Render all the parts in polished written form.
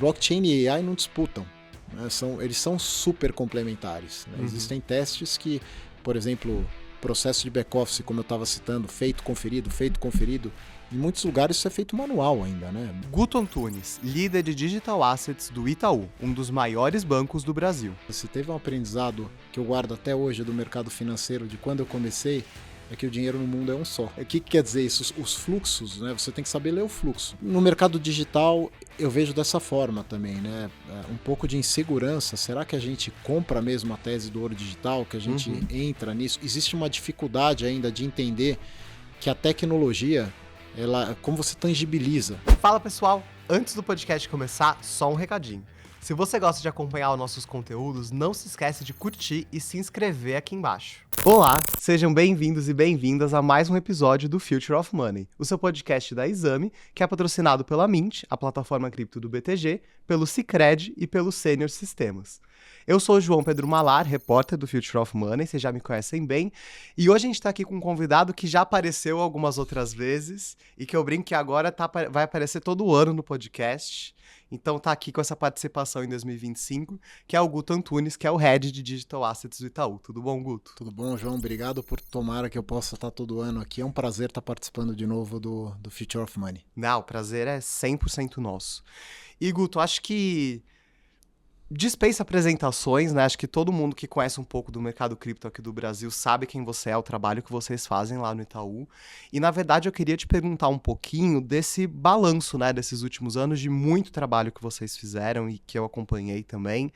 blockchain e AI não disputam, né? Eles são super complementares, né? Existem testes que, por exemplo, processo de back-office, como eu estava citando, feito, conferido, em muitos lugares isso é feito manual ainda, né? Guto Antunes, líder de Digital Assets do Itaú, um dos maiores bancos do Brasil. Se teve um aprendizado que eu guardo até hoje do mercado financeiro, de quando eu comecei, é que o dinheiro no mundo é um só. O que quer dizer isso? Os fluxos, né? Você tem que saber ler o fluxo. No mercado digital, eu vejo dessa forma também, né? Um pouco de insegurança. Será que a gente compra mesmo a tese do ouro digital? Que a gente entra nisso? Existe uma dificuldade ainda de entender que a tecnologia, como você tangibiliza. Fala pessoal, antes do podcast começar, só um recadinho. Se você gosta de acompanhar os nossos conteúdos, não se esquece de curtir e se inscrever aqui embaixo. Olá, sejam bem-vindos e bem-vindas a mais um episódio do Future of Money, o seu podcast da Exame, que é patrocinado pela Mint, a plataforma cripto do BTG, pelo Sicredi e pelo Senior Sistemas. Eu sou o João Pedro Malar, repórter do Future of Money, vocês já me conhecem bem, e hoje a gente está aqui com um convidado que já apareceu algumas outras vezes e que eu brinco que agora vai aparecer todo ano no podcast. Então tá aqui com essa participação em 2025, que é o Guto Antunes, que é o Head de Digital Assets do Itaú. Tudo bom, Guto? Tudo bom, João? Obrigado por tomara que eu possa estar todo ano aqui. É um prazer estar participando de novo do Future of Money. Não, o prazer é 100% nosso. E, Guto, acho que dispensa apresentações, né? Acho que todo mundo que conhece um pouco do mercado cripto aqui do Brasil sabe quem você é, o trabalho que vocês fazem lá no Itaú. E, na verdade, eu queria te perguntar um pouquinho desse balanço, né? Desses últimos anos de muito trabalho que vocês fizeram e que eu acompanhei também.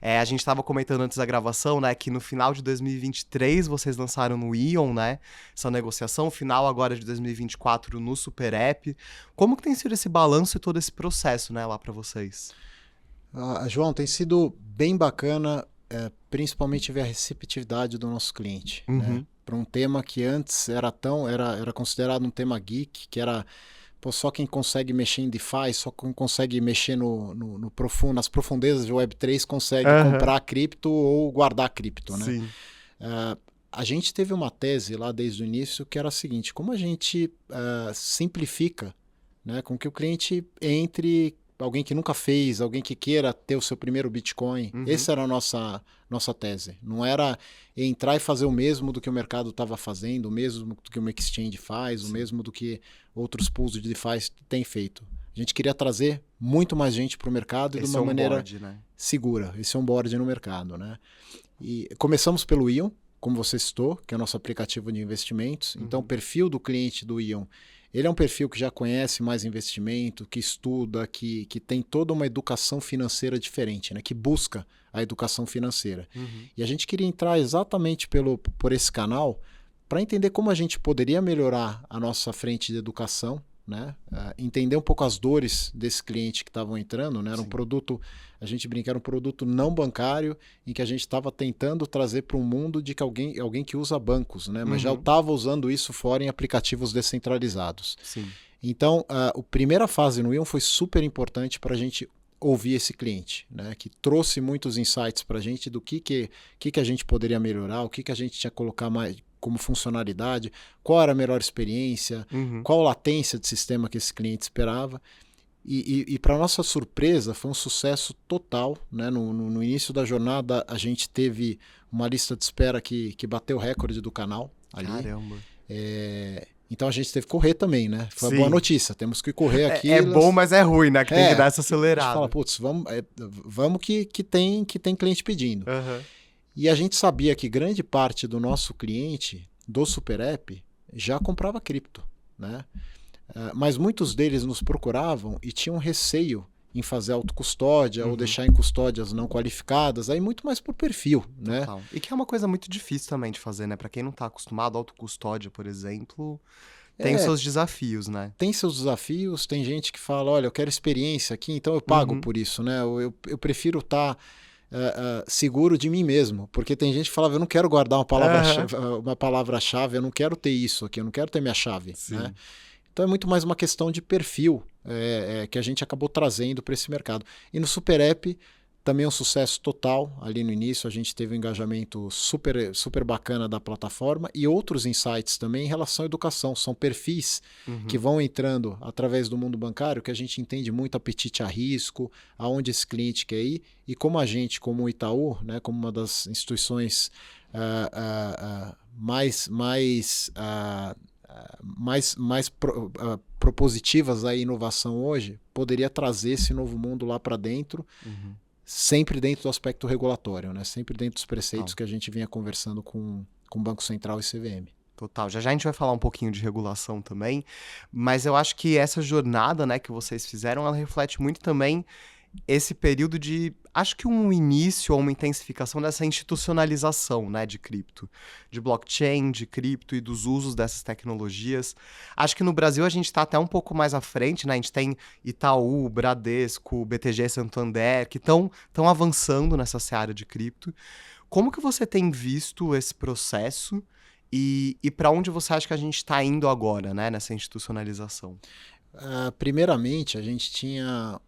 A gente estava comentando antes da gravação, né? Que no final de 2023 vocês lançaram no Ion, né? Essa negociação final agora de 2024 no Super App. Como que tem sido esse balanço e todo esse processo, né? Lá para vocês? João, tem sido bem bacana, principalmente ver a receptividade do nosso cliente, né? Para um tema que antes era considerado um tema geek, que era só quem consegue mexer em DeFi, só quem consegue mexer no profundo, nas profundezas de Web3 consegue comprar cripto ou guardar cripto, né? Sim. A gente teve uma tese lá desde o início que era a seguinte: como a gente simplifica, né, com que o cliente entre, alguém que nunca fez, alguém que queira ter o seu primeiro Bitcoin. Essa era a nossa tese. Não era entrar e fazer o mesmo do que o mercado estava fazendo, o mesmo do que uma exchange faz, o mesmo do que outros pools de DeFi têm feito. A gente queria trazer muito mais gente para o mercado e de uma maneira segura. Esse onboard no mercado, né? E começamos pelo Ion, como você citou, que é o nosso aplicativo de investimentos. Então, o perfil do cliente do Ion, ele é um perfil que já conhece mais investimento, que estuda, que tem toda uma educação financeira diferente, né? Que busca a educação financeira. E a gente queria entrar exatamente por esse canal para entender como a gente poderia melhorar a nossa frente de educação, né? Entender um pouco as dores desse cliente que estavam entrando, né? Era um produto, a gente brinca, era um produto não bancário, em que a gente estava tentando trazer para um mundo de que alguém que usa bancos, né? Mas já estava usando isso fora em aplicativos descentralizados. Sim. Então, a primeira fase no Ion foi super importante para a gente ouvir esse cliente, né? Que trouxe muitos insights para a gente do que a gente poderia melhorar, o que a gente tinha que colocar mais como funcionalidade, qual era a melhor experiência, qual a latência de sistema que esse cliente esperava. E para nossa surpresa, foi um sucesso total, né? No início da jornada, a gente teve uma lista de espera que bateu o recorde do canal ali. Caramba! Então a gente teve que correr também, né? Foi uma boa notícia, temos que correr aqui. É bom, mas é ruim, né? Que tem que dar essa acelerada. A gente fala, putz, vamos que tem cliente pedindo. E a gente sabia que grande parte do nosso cliente, do Super App, já comprava cripto, né? Mas muitos deles nos procuravam e tinham receio em fazer autocustódia ou deixar em custódias não qualificadas, aí muito mais por perfil, né? Total. E que é uma coisa muito difícil também de fazer, né? Para quem não está acostumado, autocustódia, por exemplo, tem os seus desafios, né? Tem seus desafios, tem gente que fala, olha, eu quero experiência aqui, então eu pago por isso, né? Eu prefiro estar seguro de mim mesmo, porque tem gente que fala, eu não quero guardar uma palavra-chave, eu não quero ter isso aqui, eu não quero ter minha chave, né? Então é muito mais uma questão de perfil que a gente acabou trazendo para esse mercado. E no Super App Também um sucesso total ali no início, a gente teve um engajamento super, super bacana da plataforma e outros insights também em relação à educação. São perfis que vão entrando através do mundo bancário que a gente entende muito apetite a risco, aonde esse cliente quer ir e como a gente, como o Itaú, né, como uma das instituições propositivas à inovação hoje, poderia trazer esse novo mundo lá para dentro, sempre dentro do aspecto regulatório, né? Sempre dentro dos preceitos que a gente vinha conversando com o Banco Central e CVM. Total. Já já a gente vai falar um pouquinho de regulação também, mas eu acho que essa jornada, né, que vocês fizeram, ela reflete muito também esse período de, acho que um início ou uma intensificação dessa institucionalização, né, de cripto, de blockchain, de cripto e dos usos dessas tecnologias. Acho que no Brasil a gente está até um pouco mais à frente, né, a gente tem Itaú, Bradesco, BTG, Santander, que estão avançando nessa seara de cripto. Como que você tem visto esse processo e para onde você acha que a gente está indo agora, né, nessa institucionalização? Primeiramente, a gente tinha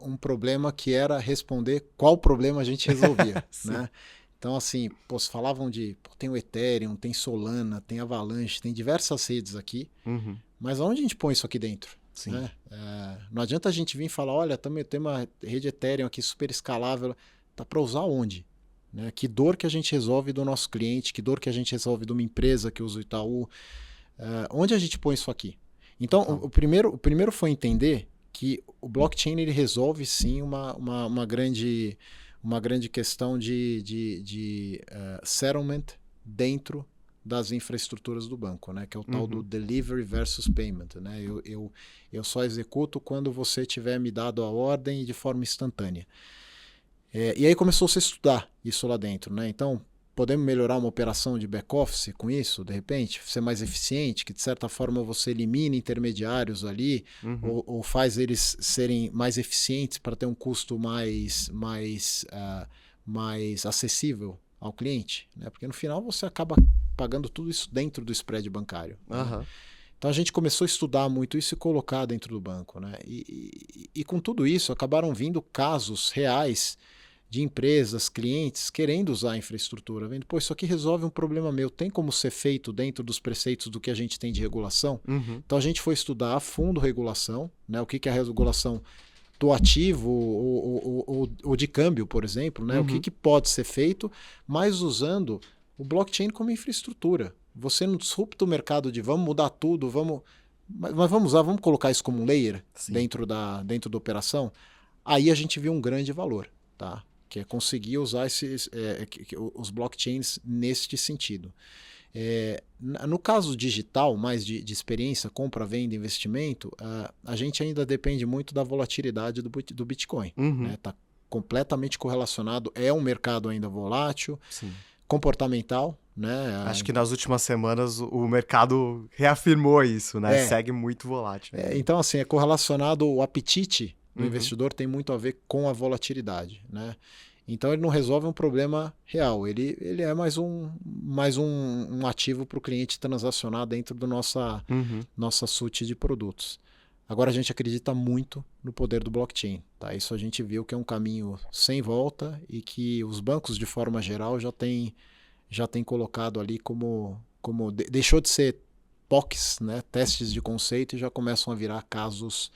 um problema que era responder qual problema a gente resolvia, né? Então, assim, se falavam tem o Ethereum, tem Solana, tem Avalanche, tem diversas redes aqui, mas onde a gente põe isso aqui dentro? Sim. Né? Não adianta a gente vir e falar, olha, tem uma rede Ethereum aqui super escalável, tá para usar onde? Né? Que dor que a gente resolve do nosso cliente, que dor que a gente resolve de uma empresa que usa o Itaú, onde a gente põe isso aqui? Então, o primeiro foi entender que o blockchain ele resolve sim uma grande questão de settlement dentro das infraestruturas do banco, né? Que é o tal do delivery versus payment. Né? Eu só executo quando você tiver me dado a ordem de forma instantânea. E aí começou-se a estudar isso lá dentro. Né? Então, podemos melhorar uma operação de back-office com isso, de repente? Ser mais eficiente, que de certa forma você elimina intermediários ali, ou faz eles serem mais eficientes para ter um custo mais acessível ao cliente, né? Porque no final você acaba pagando tudo isso dentro do spread bancário. Né? Então a gente começou a estudar muito isso e colocar dentro do banco. Né? E com tudo isso acabaram vindo casos reais de empresas, clientes, querendo usar a infraestrutura, vendo, isso aqui resolve um problema meu, tem como ser feito dentro dos preceitos do que a gente tem de regulação? Então a gente foi estudar a fundo regulação, né? O que é a regulação do ativo ou de câmbio, por exemplo, né? O que pode ser feito, mas usando o blockchain como infraestrutura. Você não disrupta o mercado de vamos mudar tudo, mas vamos colocar isso como um layer dentro da operação, aí a gente viu um grande valor, tá? Que é conseguir usar os blockchains neste sentido. No caso digital, mais de experiência, compra, venda, investimento, a gente ainda depende muito da volatilidade do Bitcoin. Está completamente correlacionado, é um mercado ainda volátil, comportamental. Né? Acho que nas últimas semanas o mercado reafirmou isso, né? Segue muito volátil. Então, assim, é correlacionado, o apetite do investidor tem muito a ver com a volatilidade, né? Então ele não resolve um problema real, ele é mais um ativo para o cliente transacionar dentro do nossa suite de produtos. Agora a gente acredita muito no poder do blockchain, tá? Isso a gente viu que é um caminho sem volta e que os bancos de forma geral já têm colocado ali como deixou de ser POCs, né? Testes de conceito, e já começam a virar casos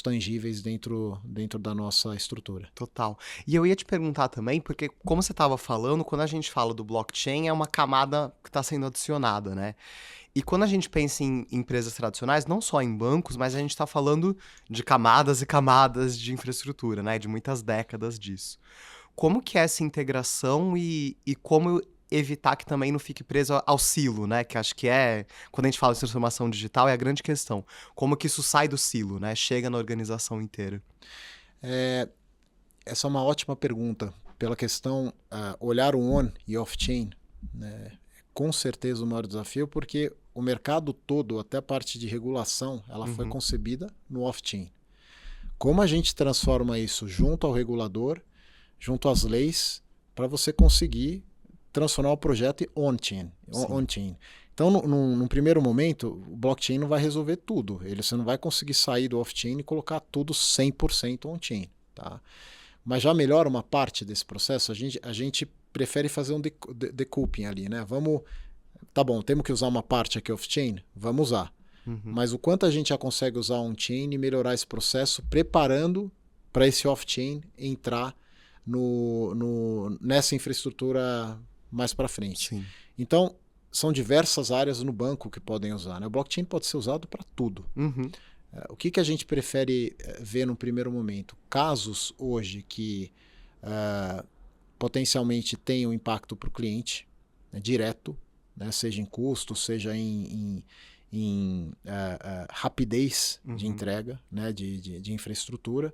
tangíveis dentro da nossa estrutura. Total. E eu ia te perguntar também, porque como você estava falando, quando a gente fala do blockchain, é uma camada que está sendo adicionada, né? E quando a gente pensa em empresas tradicionais, não só em bancos, mas a gente está falando de camadas e camadas de infraestrutura, né? De muitas décadas disso. Como que é essa integração e como evitar que também não fique preso ao silo, né? Que acho que quando a gente fala de transformação digital, é a grande questão. Como que isso sai do silo, né? Chega na organização inteira. Essa é uma ótima pergunta. Pela questão, olhar o on e off-chain, né? Com certeza o maior desafio, porque o mercado todo, até a parte de regulação, ela foi concebida no off-chain. Como a gente transforma isso junto ao regulador, junto às leis, para você conseguir transformar o projeto em on-chain. Então, num primeiro momento, o blockchain não vai resolver tudo. Você não vai conseguir sair do off-chain e colocar tudo 100% on-chain. Tá? mas já melhora uma parte desse processo, a gente prefere fazer um decoupling ali, né? Tá bom, temos que usar uma parte aqui off-chain? Vamos usar. Mas o quanto a gente já consegue usar on-chain e melhorar esse processo, preparando para esse off-chain entrar nessa infraestrutura mais para frente. Sim. Então, são diversas áreas no banco que podem usar, né? O blockchain pode ser usado para tudo. O que a gente prefere ver no primeiro momento? Casos hoje que potencialmente tenham impacto para o cliente, né, direto, né, seja em custo, seja em rapidez de entrega, né, de infraestrutura,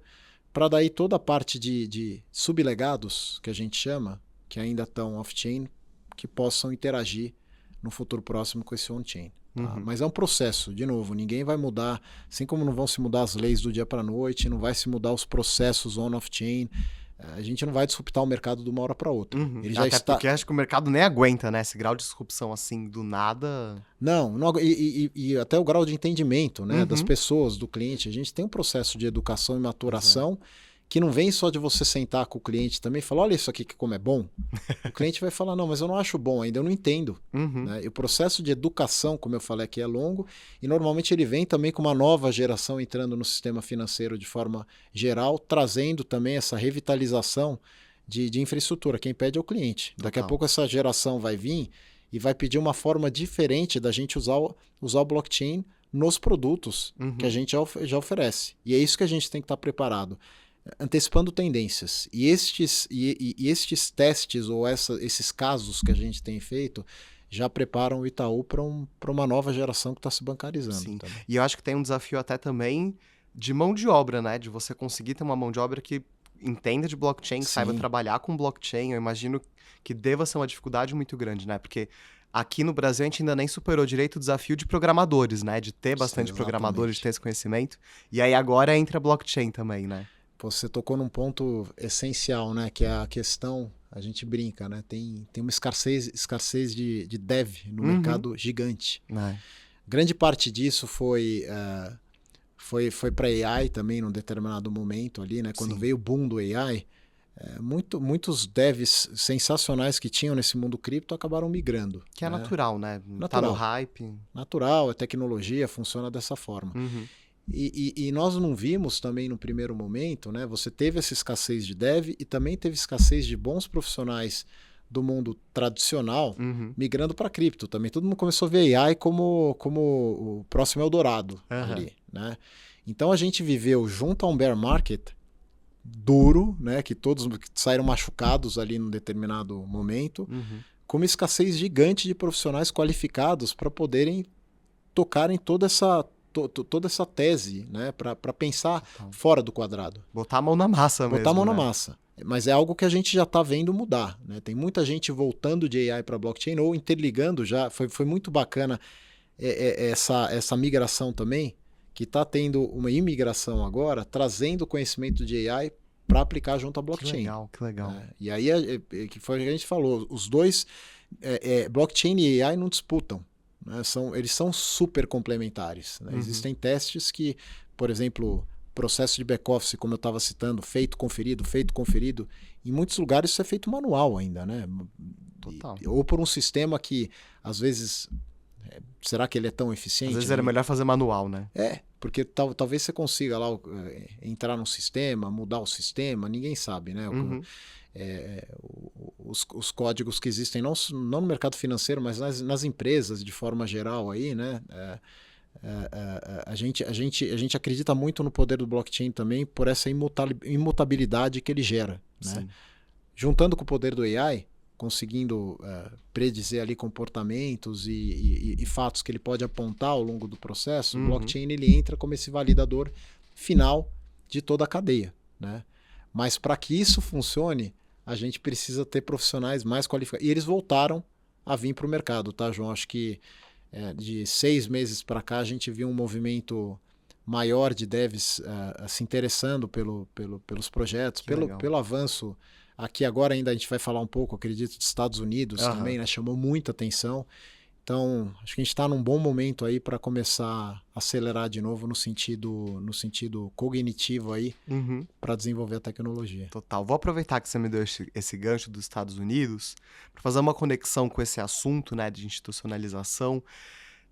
para daí toda a parte de sublegados, que a gente chama, que ainda estão off-chain, que possam interagir no futuro próximo com esse on-chain. Tá? Mas é um processo, de novo, ninguém vai mudar, assim como não vão se mudar as leis do dia para a noite, não vai se mudar os processos on-off-chain, a gente não vai disruptar o mercado de uma hora para outra. Ele já Até porque acho que o mercado nem aguenta, né? Esse grau de disrupção assim, do nada... Não e até o grau de entendimento, né, das pessoas, do cliente. A gente tem um processo de educação e maturação que não vem só de você sentar com o cliente também e falar, olha isso aqui como é bom. O cliente vai falar, não, mas eu não acho bom ainda, eu não entendo. Né? E o processo de educação, como eu falei aqui, é longo e normalmente ele vem também com uma nova geração entrando no sistema financeiro de forma geral, trazendo também essa revitalização de infraestrutura. Quem pede é o cliente. Daqui a pouco essa geração vai vir e vai pedir uma forma diferente da gente usar o blockchain nos produtos que a gente já oferece. E é isso que a gente tem que estar preparado. Antecipando tendências. E estes testes ou esses casos que a gente tem feito já preparam o Itaú para uma nova geração que está se bancarizando. Sim. E eu acho que tem um desafio até também de mão de obra, né? De você conseguir ter uma mão de obra que entenda de blockchain, que saiba trabalhar com blockchain. Eu imagino que deva ser uma dificuldade muito grande, né? Porque aqui no Brasil a gente ainda nem superou direito o desafio de programadores, né? De ter bastante programadores, de ter esse conhecimento. E aí agora entra blockchain também, né? Você tocou num ponto essencial, né? Que é a questão, a gente brinca, né? Tem uma escassez de dev no mercado gigante. Grande parte disso foi para AI também num determinado momento ali, né? Quando veio o boom do AI, muitos devs sensacionais que tinham nesse mundo cripto acabaram migrando. Que é natural, né? Natural. Tá no hype. Natural, a tecnologia funciona dessa forma. E nós não vimos também no primeiro momento, né? Você teve essa escassez de dev e também teve escassez de bons profissionais do mundo tradicional migrando para cripto também. Todo mundo começou a ver AI como o próximo Eldorado ali, né? Então a gente viveu junto a um bear market duro, né? Que todos saíram machucados ali num determinado momento, com uma escassez gigante de profissionais qualificados para poderem tocar em toda essa tese, né, para pensar fora do quadrado. Botar a mão na massa mesmo. Botar a mão na massa. Mas é algo que a gente já está vendo mudar. Né? Tem muita gente voltando de AI para blockchain ou interligando já. Foi muito bacana essa migração também, que está tendo uma imigração agora, trazendo conhecimento de AI para aplicar junto à blockchain. Que legal. E aí, que foi o que a gente falou, os dois, blockchain e AI não disputam. Né? Eles são super complementares. Né? Existem testes que, por exemplo, processo de back-office, como eu estava citando, feito, conferido, em muitos lugares isso é feito manual ainda. Né? Total. Ou por um sistema que, às vezes, será que ele é tão eficiente? Às vezes era melhor fazer manual, né? Porque talvez você consiga lá entrar num sistema, mudar o sistema, ninguém sabe, né? Os códigos que existem, não no mercado financeiro, mas nas empresas de forma geral aí, né? A gente acredita muito no poder do blockchain também por essa imutabilidade que ele gera, né? Juntando com o poder do AI, conseguindo predizer ali comportamentos e fatos que ele pode apontar ao longo do processo, o blockchain ele entra como esse validador final de toda a cadeia, né? Mas para que isso funcione, a gente precisa ter profissionais mais qualificados. E eles voltaram a vir para o mercado, tá, João? Acho que de 6 meses para cá a gente viu um movimento maior de devs se interessando pelos projetos, pelo avanço. Aqui agora ainda a gente vai falar um pouco, acredito, dos Estados Unidos também, né? Chamou muita atenção. Então, acho que a gente está num bom momento aí para começar a acelerar de novo no sentido cognitivo aí, Uhum. para desenvolver a tecnologia. Total. Vou aproveitar que você me deu esse gancho dos Estados Unidos para fazer uma conexão com esse assunto, né, de institucionalização.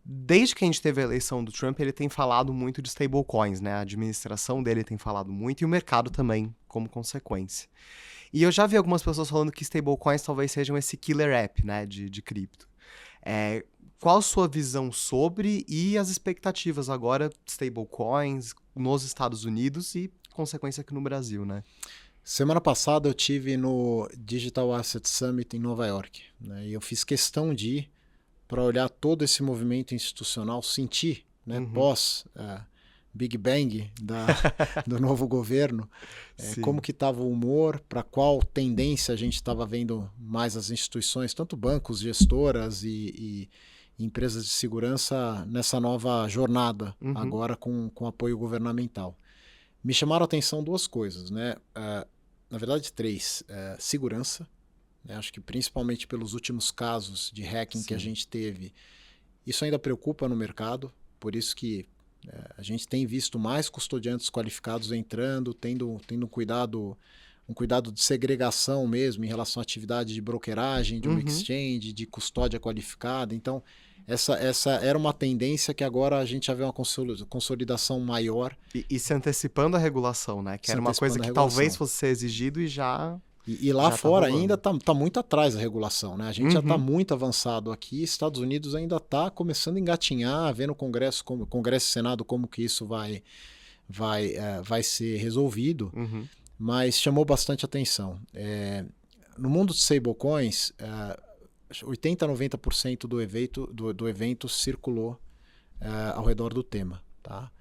Desde que a gente teve a eleição do Trump, ele tem falado muito de stablecoins, né? A administração dele tem falado muito e o mercado também, como consequência. E eu já vi algumas pessoas falando que stablecoins talvez sejam esse killer app, né, de cripto. Qual a sua visão sobre e as expectativas agora de stablecoins nos Estados Unidos e consequência aqui no Brasil, né? Semana passada eu tive no Digital Asset Summit em Nova York, né, e eu fiz questão de ir para olhar todo esse movimento institucional, sentir, né, pós Big Bang do novo governo, como que estava o humor, para qual tendência a gente estava vendo mais as instituições, tanto bancos, gestoras e empresas de segurança nessa nova jornada, agora com apoio governamental. Me chamaram a atenção duas coisas, né? Na verdade, três. Segurança, né? Acho que principalmente pelos últimos casos de hacking que a gente teve, isso ainda preocupa no mercado, por isso que a gente tem visto mais custodiantes qualificados entrando, tendo um cuidado de segregação mesmo em relação à atividade de brokeragem, de uma exchange, de custódia qualificada. Então, essa era uma tendência que agora a gente já vê uma consolidação maior. E se antecipando a regulação, né? Que era uma coisa que talvez fosse ser exigido e já... E lá já fora tá ainda está muito atrás da regulação, né? A gente já está muito avançado aqui, Estados Unidos ainda está começando a engatinhar, vendo o Congresso e Senado como que isso vai ser resolvido, mas chamou bastante atenção. No mundo de stablecoins, 80% a 90% do evento circulou ao redor do tema, tá?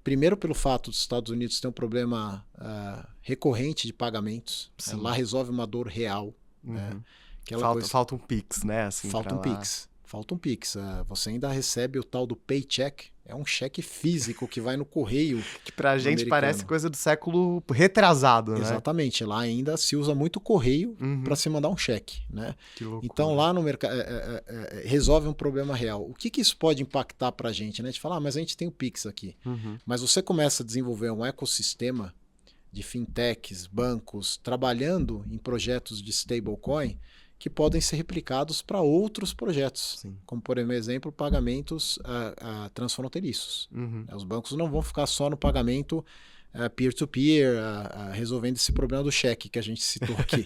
Primeiro pelo fato dos Estados Unidos ter um problema recorrente de pagamentos. Lá resolve uma dor real. Né? Falta um Pix, né? Assim, falta um Pix. Falta um Pix. Você ainda recebe o tal do paycheck. É um cheque físico que vai no correio. Que pra gente parece coisa do século retrasado, né? Exatamente. Lá ainda se usa muito correio para se mandar um cheque. Né? Que loucura. Então lá no mercado resolve um problema real. O que isso pode impactar para a gente? Né? A gente fala, mas a gente tem o Pix aqui. Mas você começa a desenvolver um ecossistema de fintechs, bancos, trabalhando em projetos de stablecoin que podem ser replicados para outros projetos, como, por exemplo, pagamentos transfronteiriços. Os bancos não vão ficar só no pagamento peer-to-peer, resolvendo esse problema do cheque que a gente citou aqui.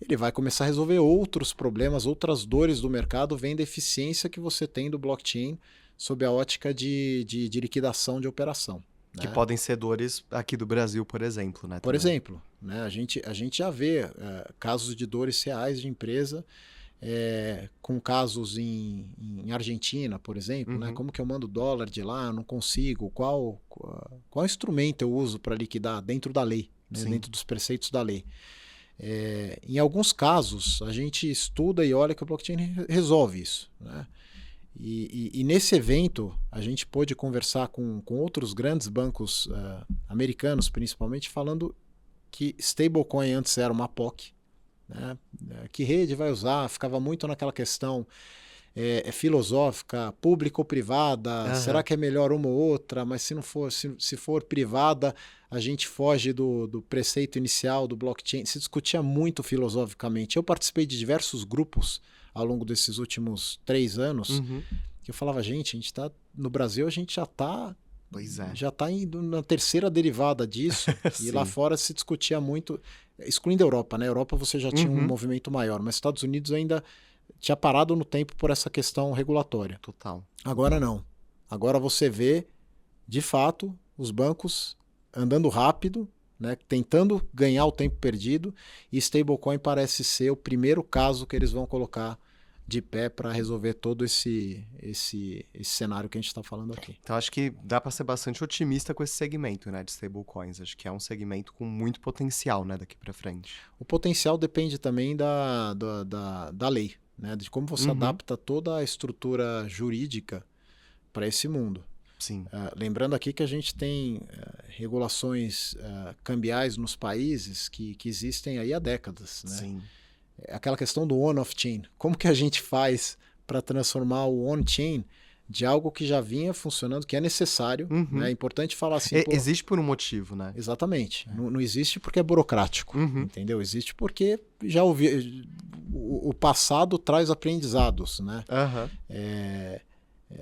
Ele vai começar a resolver outros problemas, outras dores do mercado, vendo a eficiência que você tem do blockchain sob a ótica de liquidação de operação. Que podem ser dores aqui do Brasil, por exemplo, né? Por exemplo, né? A gente já vê casos de dores reais de empresa, com casos em Argentina, por exemplo, né? Como que eu mando dólar de lá, não consigo, qual instrumento eu uso para liquidar dentro da lei, né? Dentro dos preceitos da lei. Em alguns casos, a gente estuda e olha que o blockchain resolve isso, né? E nesse evento, a gente pôde conversar com outros grandes bancos americanos, principalmente, falando que stablecoin antes era uma POC. Né? Que rede vai usar? Ficava muito naquela questão filosófica, pública ou privada, será que é melhor uma ou outra? Mas se for privada, a gente foge do preceito inicial do blockchain. Se discutia muito filosoficamente. Eu participei de diversos grupos ao longo desses últimos 3 anos, que eu falava, gente, a gente tá no Brasil, a gente já está indo na terceira derivada disso, e lá fora se discutia muito, excluindo a Europa, né? A Europa você já tinha um movimento maior, mas Estados Unidos ainda tinha parado no tempo por essa questão regulatória. Total. Agora não. Agora você vê, de fato, os bancos andando rápido, né, tentando ganhar o tempo perdido, e stablecoin parece ser o primeiro caso que eles vão colocar de pé para resolver todo esse cenário que a gente está falando aqui. Então acho que dá para ser bastante otimista com esse segmento, né, de stablecoins. Acho que é um segmento com muito potencial, né, daqui para frente. O potencial depende também da lei, né, de como você adapta toda a estrutura jurídica para esse mundo. Sim. Lembrando aqui que a gente tem regulações cambiais nos países que existem aí há décadas, né? Sim. Aquela questão do on-off-chain. Como que a gente faz para transformar o on-chain de algo que já vinha funcionando, que é necessário. Né? É importante falar assim... Existe por um motivo, né? Exatamente. Não existe porque é burocrático, entendeu? Existe porque já o passado traz aprendizados, né?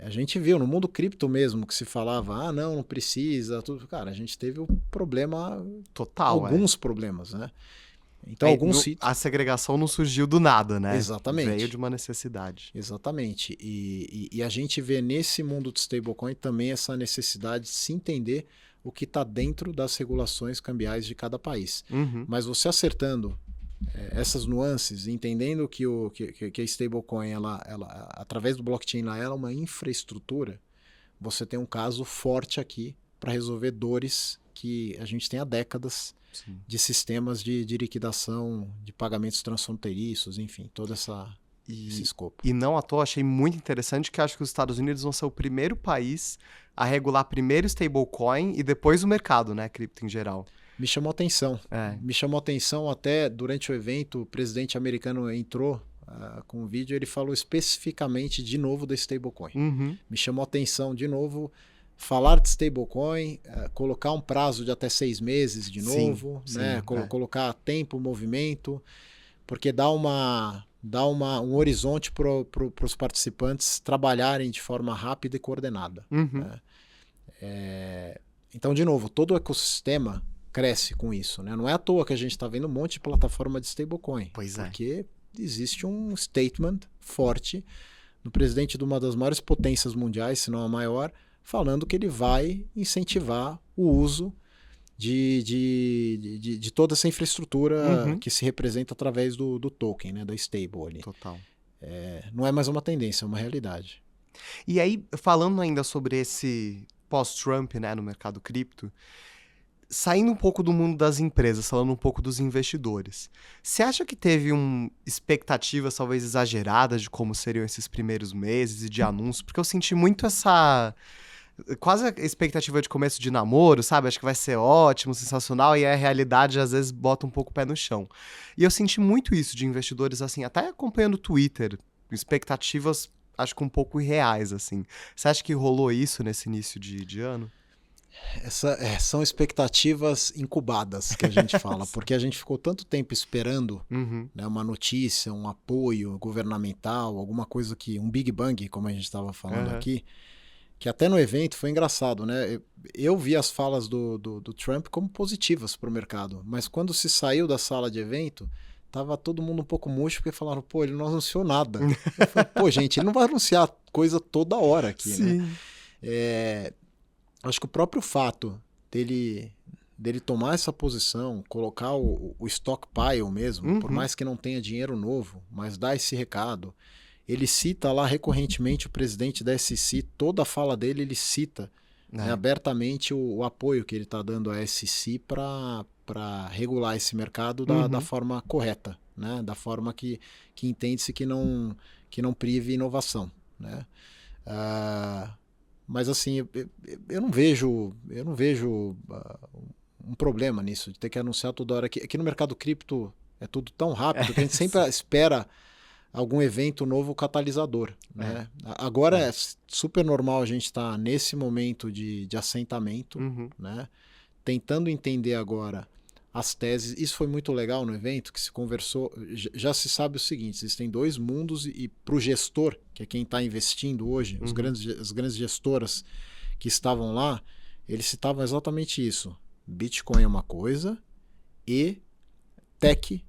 A gente viu no mundo cripto mesmo que se falava, não precisa, tudo. Cara, a gente teve um problema, alguns problemas, né? Então, a segregação não surgiu do nada, né? Exatamente. Veio de uma necessidade. Exatamente. E a gente vê nesse mundo de stablecoin também essa necessidade de se entender o que está dentro das regulações cambiais de cada país. Mas você acertando essas nuances, entendendo que a stablecoin, ela, através do blockchain, ela é uma infraestrutura, você tem um caso forte aqui para resolver dores que a gente tem há décadas. Sim. De sistemas de liquidação, de pagamentos transfronteiriços, enfim, todo esse escopo. E não à toa, achei muito interessante que acho que os Estados Unidos vão ser o primeiro país a regular primeiro stablecoin e depois o mercado, né, cripto em geral. Me chamou atenção. Me chamou atenção até durante o evento, o presidente americano entrou com um vídeo, ele falou especificamente de novo da stablecoin. Me chamou atenção de novo. Falar de stablecoin, colocar um prazo de até 6 meses de novo, né? Colocar tempo, movimento, porque dá um horizonte para os participantes trabalharem de forma rápida e coordenada. Né? Então, de novo, todo o ecossistema cresce com isso. Né? Não é à toa que a gente está vendo um monte de plataforma de stablecoin, porque existe um statement forte do presidente de uma das maiores potências mundiais, se não a maior, falando que ele vai incentivar o uso de toda essa infraestrutura que se representa através do token, né, da stable ali. Total. Não é mais uma tendência, é uma realidade. E aí, falando ainda sobre esse pós-Trump, né, no mercado cripto, saindo um pouco do mundo das empresas, falando um pouco dos investidores, você acha que teve expectativas talvez exageradas de como seriam esses primeiros meses e de anúncios? Porque eu senti muito quase a expectativa de começo de namoro, sabe? Acho que vai ser ótimo, sensacional, e a realidade às vezes bota um pouco o pé no chão. E eu senti muito isso de investidores, assim, até acompanhando o Twitter, expectativas, acho que um pouco irreais, assim. Você acha que rolou isso nesse início de ano? São expectativas incubadas que a gente fala, porque a gente ficou tanto tempo esperando né, uma notícia, um apoio governamental, alguma coisa um Big Bang, como a gente estava falando aqui, que até no evento foi engraçado, né? Eu vi as falas do Trump como positivas para o mercado, mas quando se saiu da sala de evento, tava todo mundo um pouco murcho, porque falaram, ele não anunciou nada. Eu falei, gente, ele não vai anunciar coisa toda hora aqui, Sim. né? Acho que o próprio fato dele tomar essa posição, colocar o stockpile mesmo, por mais que não tenha dinheiro novo, mas dar esse recado. Ele cita lá recorrentemente o presidente da SEC, toda a fala dele ele cita né, abertamente o apoio que ele está dando à SEC para regular esse mercado da forma correta, né, da forma que entende-se que não prive inovação. Né? Mas assim, eu não vejo um problema nisso, de ter que anunciar toda hora. Aqui no mercado cripto é tudo tão rápido que a gente sempre espera algum evento novo catalisador. Né? Agora é super normal a gente estar nesse momento de assentamento, né? Tentando entender agora as teses. Isso foi muito legal no evento, que se conversou. Já se sabe o seguinte, existem dois mundos e para o gestor, que é quem está investindo hoje, as grandes gestoras que estavam lá, eles citavam exatamente isso. Bitcoin é uma coisa e tech,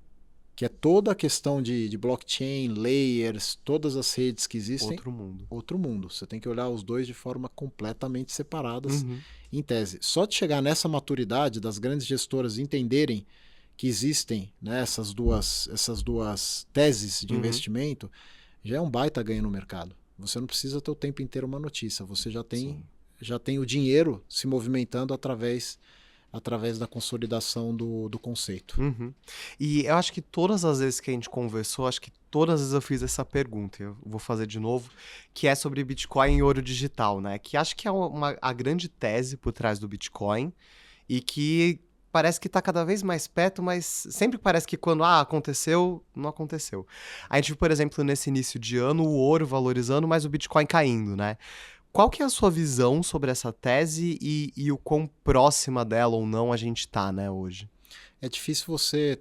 que é toda a questão de blockchain, layers, todas as redes que existem. Outro mundo. Você tem que olhar os dois de forma completamente separadas, em tese. Só de chegar nessa maturidade das grandes gestoras entenderem que existem né, essas duas teses de investimento, já é um baita ganho no mercado. Você não precisa ter o tempo inteiro uma notícia. Você já tem o dinheiro se movimentando através da consolidação do conceito. E eu acho que todas as vezes que a gente conversou, acho que todas as vezes eu fiz essa pergunta, eu vou fazer de novo, que é sobre Bitcoin e ouro digital, né? Que acho que é a grande tese por trás do Bitcoin e que parece que tá cada vez mais perto, mas sempre parece que quando aconteceu, não aconteceu. A gente viu, por exemplo, nesse início de ano, o ouro valorizando, mas o Bitcoin caindo, né? Qual que é a sua visão sobre essa tese e o quão próxima dela ou não a gente tá, né, hoje? É difícil você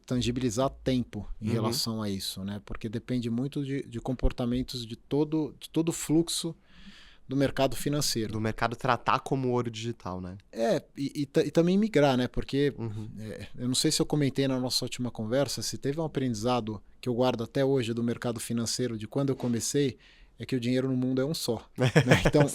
tangibilizar tempo em Uhum. relação a isso, né? Porque depende muito de comportamentos de todo o fluxo do mercado financeiro. Do mercado tratar como ouro digital, né? E também migrar, né? Porque Uhum. eu não sei se eu comentei na nossa última conversa, se teve um aprendizado que eu guardo até hoje do mercado financeiro, de quando eu comecei, é que o dinheiro no mundo é um só. Né? Então,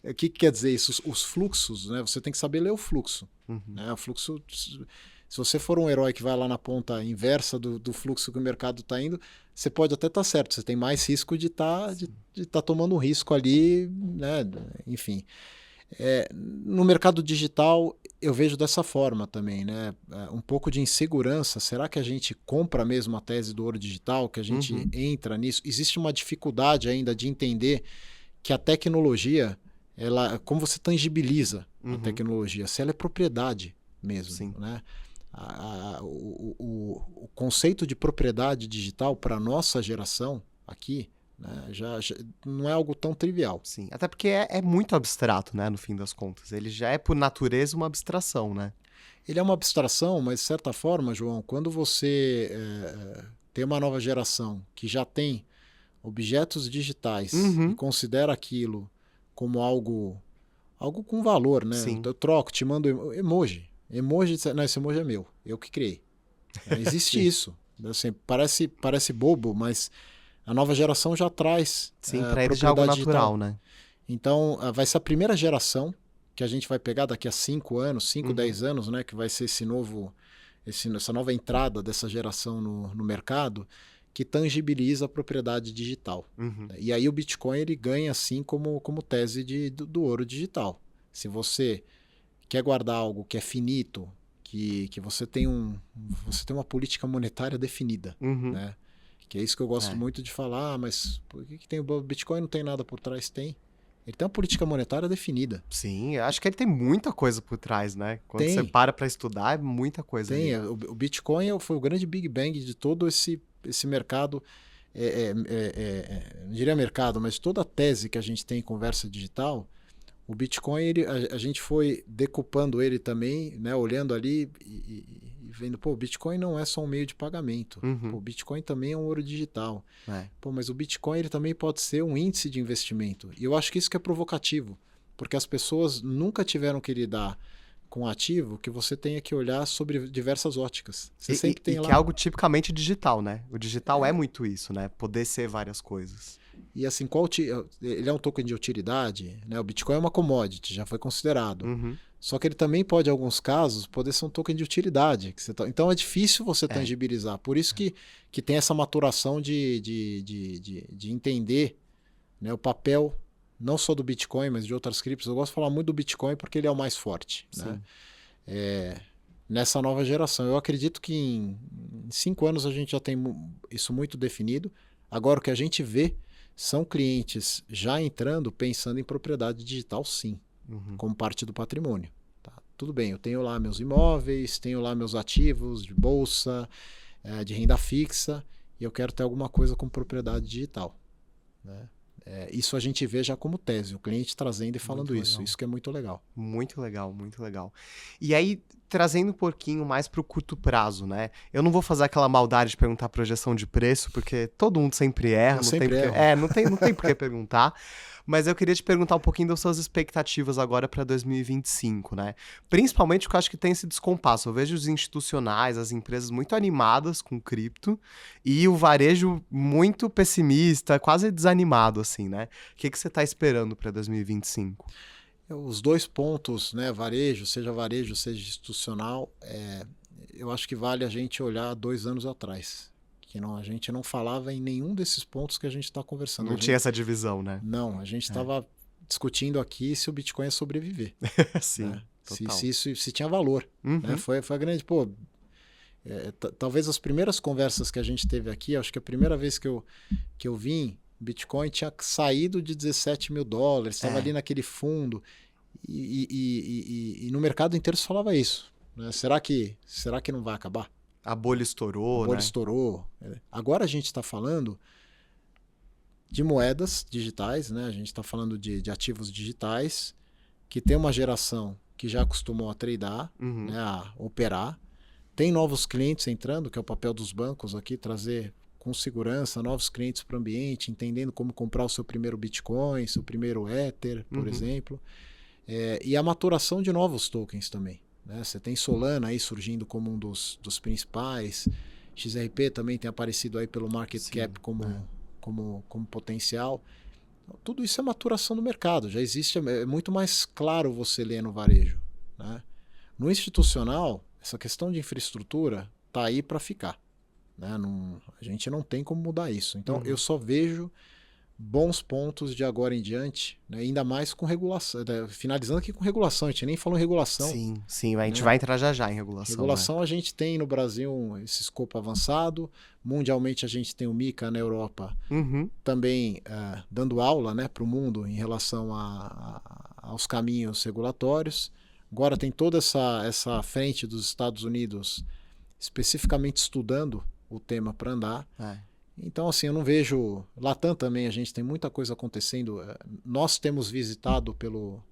o que quer dizer isso? Os fluxos, né? Você tem que saber ler o fluxo. Uhum. Né? O fluxo, se você for um herói que vai lá na ponta inversa do fluxo que o mercado está indo, você pode até estar certo, você tem mais risco de estar tomando um risco ali, né? Enfim. No mercado digital, eu vejo dessa forma também, né? Um pouco de insegurança. Será que a gente compra mesmo a tese do ouro digital? Que a gente entra nisso? Existe uma dificuldade ainda de entender que a tecnologia, como você tangibiliza a tecnologia, se ela é propriedade mesmo. Sim. Né? O conceito de propriedade digital para a nossa geração aqui, né, já não é algo tão trivial. Sim, até porque é muito abstrato, né, no fim das contas. Ele já é, por natureza, uma abstração, né? Ele é uma abstração, mas de certa forma, João, quando você tem uma nova geração que já tem objetos digitais e considera aquilo como algo com valor, né? Sim. Eu troco, te mando emoji. Emoji, não, esse emoji é meu, eu que criei. Existe isso. Assim, parece bobo, mas a nova geração já traz Sim, para eles já é algo natural, digital. né? Então, vai ser a primeira geração que a gente vai pegar daqui a 5 anos, 5, 10 anos, né? Que vai ser essa nova entrada dessa geração no mercado, que tangibiliza a propriedade digital. E aí o Bitcoin ele ganha assim como tese do ouro digital. Se você quer guardar algo que é finito, que você tem uma política monetária definida, né? Que é isso que eu gosto muito de falar, mas por que tem o Bitcoin não tem nada por trás? Tem. Ele tem uma política monetária definida. Sim, eu acho que ele tem muita coisa por trás, né? Quando tem. você para estudar, é muita coisa tem. ali. O Bitcoin foi o grande Big Bang de todo esse mercado, não diria mercado, mas toda a tese que a gente tem em conversa digital, o Bitcoin, a gente foi decupando ele também, né, olhando ali e vendo, o Bitcoin não é só um meio de pagamento. O Bitcoin também é um ouro digital. Mas o Bitcoin ele também pode ser um índice de investimento. E eu acho que isso que é provocativo, porque as pessoas nunca tiveram que lidar com ativo que você tenha que olhar sobre diversas óticas. Você sempre tem lá. Que é algo tipicamente digital, né? O digital é muito isso, né? Poder ser várias coisas. E assim, ele é um token de utilidade, né? O Bitcoin é uma commodity, já foi considerado. Só que ele também pode, em alguns casos, poder ser um token de utilidade. Então é difícil você tangibilizar. Por isso que tem essa maturação de entender, né, o papel não só do Bitcoin, mas de outras criptos. Eu gosto de falar muito do Bitcoin porque ele é o mais forte. Né? Nessa nova geração. Eu acredito que em 5 anos a gente já tem isso muito definido. Agora o que a gente vê são clientes já entrando pensando em propriedade digital, sim, como parte do patrimônio. Tá? Tudo bem, eu tenho lá meus imóveis, tenho lá meus ativos de bolsa, de renda fixa, e eu quero ter alguma coisa com propriedade digital. Né? Isso a gente vê já como tese, o cliente trazendo e falando isso que é muito legal. Muito legal, muito legal. E aí, trazendo um pouquinho mais para o curto prazo, né? Eu não vou fazer aquela maldade de perguntar projeção de preço, porque todo mundo sempre erra, não tem por que perguntar. Mas eu queria te perguntar um pouquinho das suas expectativas agora para 2025, né? Principalmente porque eu acho que tem esse descompasso. Eu vejo os institucionais, as empresas muito animadas com cripto e o varejo muito pessimista, quase desanimado, assim, né? O que você está esperando para 2025? Os dois pontos, né? Seja institucional, eu acho que vale a gente olhar 2 anos atrás. A gente não falava em nenhum desses pontos que a gente está conversando. Não tinha essa divisão, né? Não, a gente estava discutindo aqui se o Bitcoin ia sobreviver. Sim, né? Se tinha valor. Né? Foi a grande... talvez as primeiras conversas que a gente teve aqui, acho que a primeira vez que eu vim, Bitcoin tinha saído de $17 mil, estava ali naquele fundo. E no mercado inteiro se falava isso. né? Será que não vai acabar? A bolha estourou, A bolha né? estourou. Agora a gente está falando de moedas digitais, né? A gente está falando de ativos digitais que tem uma geração que já acostumou a tradear, né? A operar. Tem novos clientes entrando, que é o papel dos bancos aqui, trazer com segurança novos clientes para o ambiente, entendendo como comprar o seu primeiro Bitcoin, seu primeiro Ether, por exemplo. E a maturação de novos tokens também. Né? Você tem Solana aí surgindo como um dos principais. XRP também tem aparecido aí pelo market cap como potencial. Tudo isso é maturação do mercado. Já existe, é muito mais claro você ler no varejo. Né? No institucional, essa questão de infraestrutura está aí para ficar. Né? A gente não tem como mudar isso. Então, eu só vejo bons pontos de agora em diante, né? Ainda mais com regulação. Finalizando aqui com regulação, a gente nem falou em regulação. Sim, a gente vai entrar já em regulação. Regulação, a gente tem no Brasil esse escopo avançado. Mundialmente, a gente tem o MiCA na Europa também dando aula, né, para o mundo em relação aos caminhos regulatórios. Agora tem toda essa frente dos Estados Unidos especificamente estudando o tema para andar. Então, assim, eu não vejo... Latam também, a gente tem muita coisa acontecendo. Nós temos visitado pelo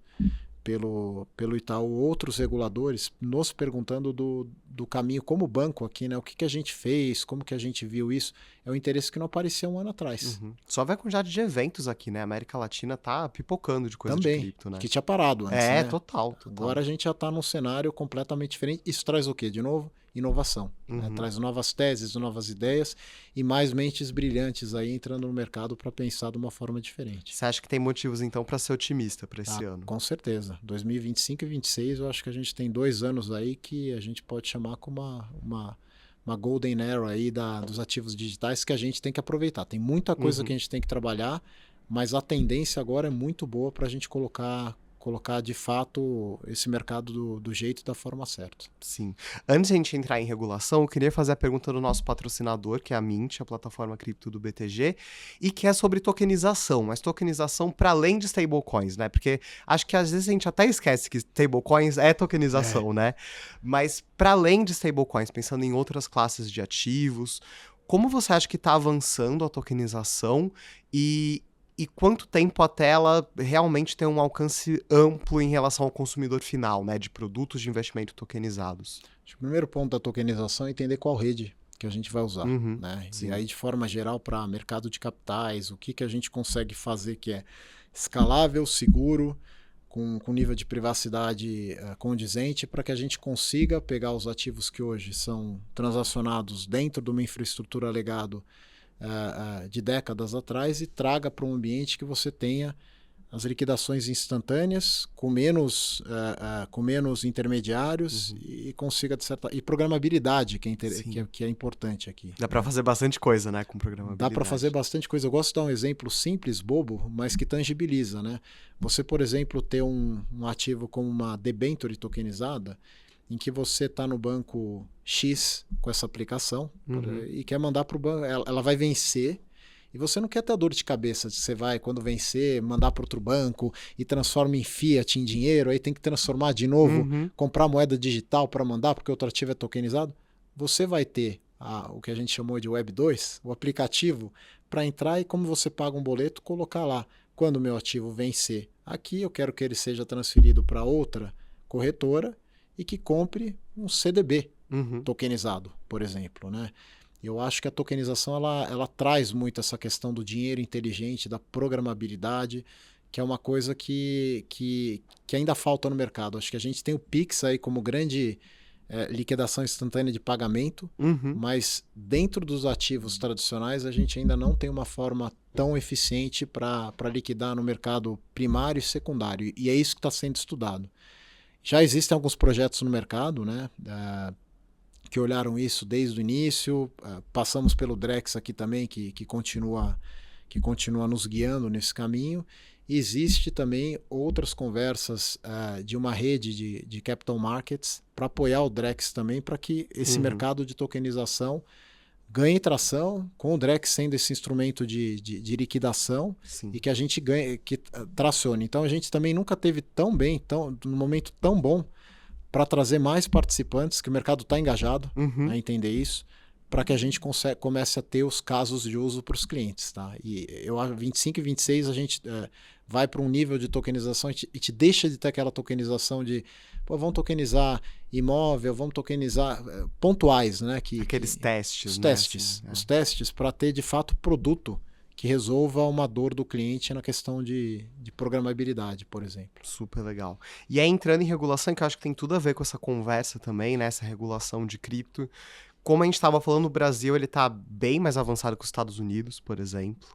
Itaú outros reguladores nos perguntando do caminho como banco aqui, né? O que a gente fez, como que a gente viu isso. É um interesse que não aparecia um ano atrás. Só vai com quantidade de eventos aqui, né? A América Latina tá pipocando de coisa também, de cripto, né? Que tinha parado antes, né? Total. Agora a gente já está num cenário completamente diferente. Isso traz o quê? De novo, inovação. Né? Traz novas teses, novas ideias e mais mentes brilhantes aí entrando no mercado para pensar de uma forma diferente. Você acha que tem motivos, então, para ser otimista para esse ano? Com certeza. 2025 e 2026, eu acho que a gente tem 2 anos aí que a gente pode chamar como uma golden era aí dos ativos digitais que a gente tem que aproveitar. Tem muita coisa que a gente tem que trabalhar, mas a tendência agora é muito boa para a gente colocar de fato esse mercado do jeito e da forma certa. Sim. Antes de a gente entrar em regulação, eu queria fazer a pergunta do nosso patrocinador, que é a Mint, a plataforma cripto do BTG, e que é sobre tokenização, mas tokenização para além de stablecoins, né? Porque acho que às vezes a gente até esquece que stablecoins é tokenização, né? Mas para além de stablecoins, pensando em outras classes de ativos, como você acha que está avançando a tokenização e quanto tempo até ela realmente ter um alcance amplo em relação ao consumidor final, né, de produtos de investimento tokenizados? Acho que o primeiro ponto da tokenização é entender qual rede que a gente vai usar. Né? Sim. E aí, de forma geral, para mercado de capitais, o que a gente consegue fazer que é escalável, seguro, com nível de privacidade condizente, para que a gente consiga pegar os ativos que hoje são transacionados dentro de uma infraestrutura legado de décadas atrás e traga para um ambiente que você tenha as liquidações instantâneas, com menos intermediários e consiga, e programabilidade, que é importante aqui. Dá para fazer bastante coisa, né, com programabilidade. Dá para fazer bastante coisa. Eu gosto de dar um exemplo simples, bobo, mas que tangibiliza. Né? Você, por exemplo, ter um ativo como uma debenture tokenizada, em que você está no banco X com essa aplicação e quer mandar para o banco, ela vai vencer e você não quer ter a dor de cabeça de você vai, quando vencer, mandar para outro banco e transforma em fiat, em dinheiro, aí tem que transformar de novo, comprar moeda digital para mandar porque o outro ativo é tokenizado. Você vai ter o que a gente chamou de Web 2, o aplicativo, para entrar e como você paga um boleto, colocar lá, quando o meu ativo vencer aqui, eu quero que ele seja transferido para outra corretora e que compre um CDB tokenizado, por exemplo. Né? Eu acho que a tokenização ela traz muito essa questão do dinheiro inteligente, da programabilidade, que é uma coisa que ainda falta no mercado. Acho que a gente tem o Pix aí como grande liquidação instantânea de pagamento, mas dentro dos ativos tradicionais a gente ainda não tem uma forma tão eficiente para liquidar no mercado primário e secundário, e é isso que está sendo estudado. Já existem alguns projetos no mercado, né, que olharam isso desde o início. Passamos pelo Drex aqui também, que continua nos guiando nesse caminho. E existe também outras conversas de uma rede de capital markets para apoiar o Drex também, para que esse mercado de tokenização ganhe tração, com o Drex sendo esse instrumento de liquidação. Sim. E que a gente ganhe, que tracione. Então a gente também nunca teve num momento tão bom para trazer mais participantes, que o mercado está engajado Uhum. a entender isso, para que a gente comece a ter os casos de uso para os clientes. Tá? E eu acho que 25 e 26 a gente vai para um nível de tokenização e te deixa de ter aquela tokenização de vamos tokenizar imóvel, vamos tokenizar pontuais, né? Aqueles testes, os né? testes, Assim, os testes para ter de fato produto que resolva uma dor do cliente na questão de programabilidade, por exemplo. Super legal. E aí, entrando em regulação, que eu acho que tem tudo a ver com essa conversa também, né? Essa regulação de cripto. Como a gente estava falando, o Brasil ele está bem mais avançado que os Estados Unidos, por exemplo.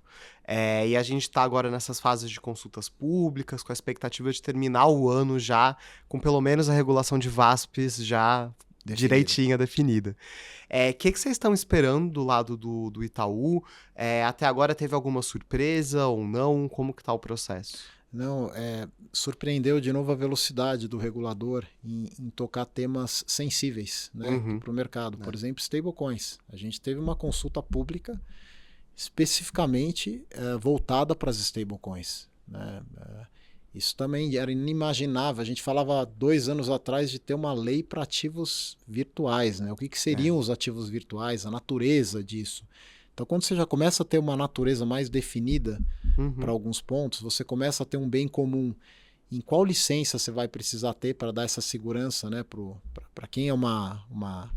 E a gente está agora nessas fases de consultas públicas, com a expectativa de terminar o ano já com pelo menos a regulação de VASPs já direitinha definida. O que vocês estão esperando do lado do Itaú? Até agora teve alguma surpresa ou não? Como que está o processo? Não, surpreendeu de novo a velocidade do regulador em tocar temas sensíveis, né, para o mercado. Por exemplo, stablecoins. A gente teve uma consulta pública especificamente voltada para as stablecoins. Né? Isso também era inimaginável. A gente falava 2 anos atrás de ter uma lei para ativos virtuais. Né? O que seriam os ativos virtuais, a natureza disso. Então, quando você já começa a ter uma natureza mais definida para alguns pontos, você começa a ter um bem comum. Em qual licença você vai precisar ter para dar essa segurança, né, para quem é uma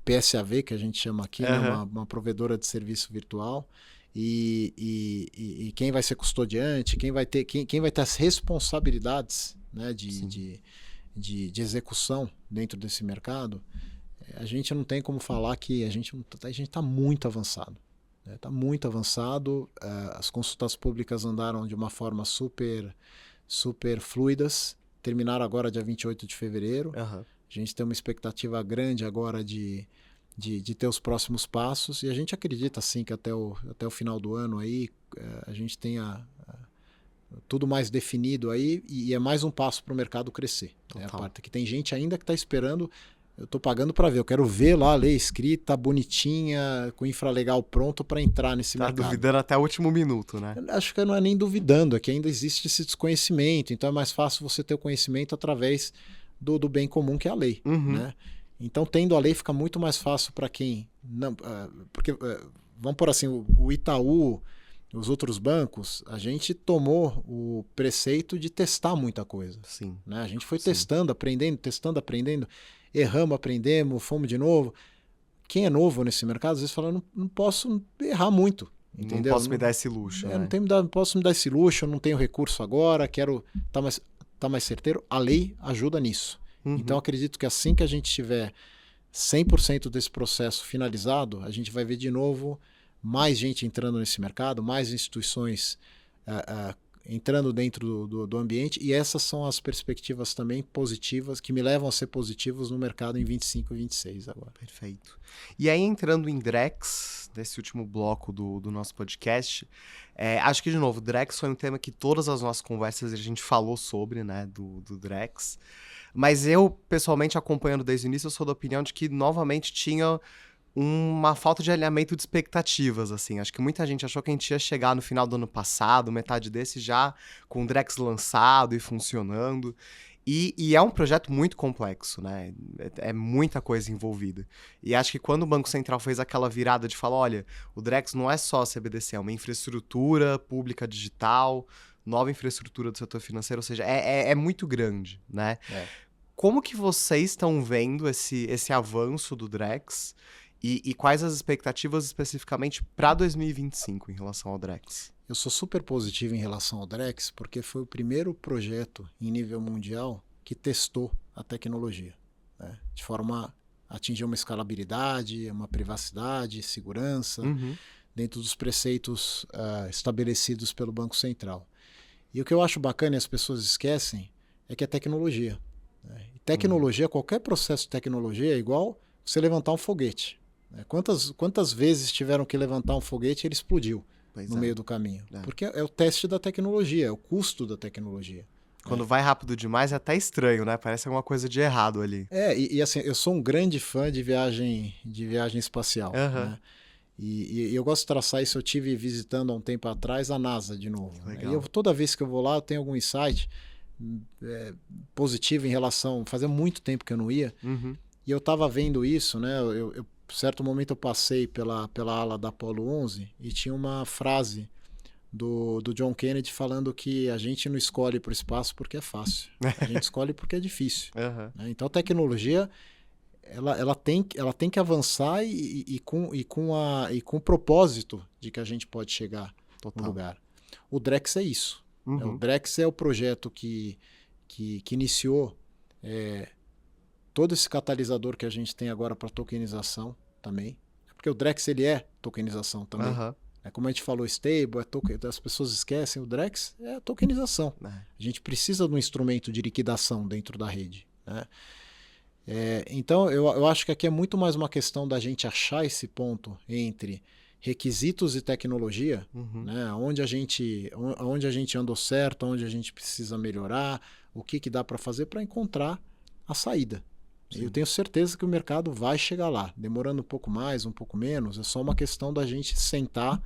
PSAV, que a gente chama aqui, né, uma provedora de serviço virtual, e quem vai ser custodiante, quem vai ter as responsabilidades, né, de execução dentro desse mercado. A gente não tem como falar que a gente está muito avançado. Está muito avançado, as consultas públicas andaram de uma forma super fluidas, terminaram agora dia 28 de fevereiro. A gente tem uma expectativa grande agora de ter os próximos passos e a gente acredita sim que até o final do ano aí a gente tenha tudo mais definido aí e é mais um passo para o mercado crescer. É a parte que tem gente ainda que está esperando. Eu estou pagando para ver, eu quero ver lá a lei escrita, bonitinha, com infralegal pronto para entrar nesse mercado. Tá duvidando até o último minuto, né? Eu acho que não é nem duvidando, é que ainda existe esse desconhecimento, então é mais fácil você ter o conhecimento através do bem comum que é a lei. Né? Então, tendo a lei, fica muito mais fácil para quem... não, porque, vamos por assim, o Itaú, os outros bancos, a gente tomou o preceito de testar muita coisa. Sim. Né? A gente foi testando, aprendendo, erramos, aprendemos, fomos de novo. Quem é novo nesse mercado, às vezes fala, não posso errar muito. Entendeu? Não posso me dar esse luxo. Né? Não posso me dar esse luxo, eu não tenho recurso agora, quero tá mais certeiro. A lei ajuda nisso. Então, acredito que assim que a gente tiver 100% desse processo finalizado, a gente vai ver de novo mais gente entrando nesse mercado, mais instituições entrando dentro do ambiente, e essas são as perspectivas também positivas, que me levam a ser positivos no mercado em 25 e 26 agora. Perfeito. E aí, entrando em Drex, nesse último bloco do nosso podcast, acho que, de novo, Drex foi um tema que todas as nossas conversas a gente falou sobre, né, do Drex, mas eu, pessoalmente, acompanhando desde o início, eu sou da opinião de que, novamente, tinha uma falta de alinhamento de expectativas, assim. Acho que muita gente achou que a gente ia chegar no final do ano passado, metade desse já com o Drex lançado e funcionando. E é um projeto muito complexo, né? É muita coisa envolvida. E acho que quando o Banco Central fez aquela virada de falar, olha, o Drex não é só CBDC, é uma infraestrutura pública digital, nova infraestrutura do setor financeiro, ou seja, é muito grande, né? Como que vocês estão vendo esse avanço do Drex e quais as expectativas especificamente para 2025 em relação ao Drex? Eu sou super positivo em relação ao Drex porque foi o primeiro projeto em nível mundial que testou a tecnologia, né? De forma a atingir uma escalabilidade, uma privacidade, segurança, dentro dos preceitos estabelecidos pelo Banco Central. E o que eu acho bacana e as pessoas esquecem é que é tecnologia. Né? E tecnologia, qualquer processo de tecnologia é igual você levantar um foguete. Né? Quantas vezes tiveram que levantar um foguete e ele explodiu no meio do caminho? Porque é o teste da tecnologia, é o custo da tecnologia. Quando vai rápido demais é até estranho, né? Parece alguma coisa de errado ali. E assim, eu sou um grande fã de viagem espacial. Né? E eu gosto de traçar isso. Eu estive visitando há um tempo atrás a NASA de novo. Né? E toda vez que eu vou lá, eu tenho algum insight. positiva em relação... Fazia muito tempo que eu não ia. Uhum. E eu estava vendo isso, né? Certo momento eu passei pela ala da Apollo 11 e tinha uma frase do John Kennedy falando que a gente não escolhe para o espaço porque é fácil. A gente escolhe porque é difícil. Uhum. Né? Então a tecnologia ela tem que avançar e com o propósito de que a gente pode chegar no lugar. O Drex é isso. Uhum. O Drex é o projeto que iniciou todo esse catalisador que a gente tem agora para tokenização também. Porque o Drex ele é tokenização também. Uhum. Como a gente falou, stable, as pessoas esquecem, o Drex é a tokenização. A gente precisa de um instrumento de liquidação dentro da rede. Né? Então, eu acho que aqui é muito mais uma questão da gente achar esse ponto entre requisitos e tecnologia, uhum. né? onde a gente andou certo, onde a gente precisa melhorar, o que dá para fazer para encontrar a saída. Sim. Eu tenho certeza que o mercado vai chegar lá, demorando um pouco mais, um pouco menos, é só uma questão da gente sentar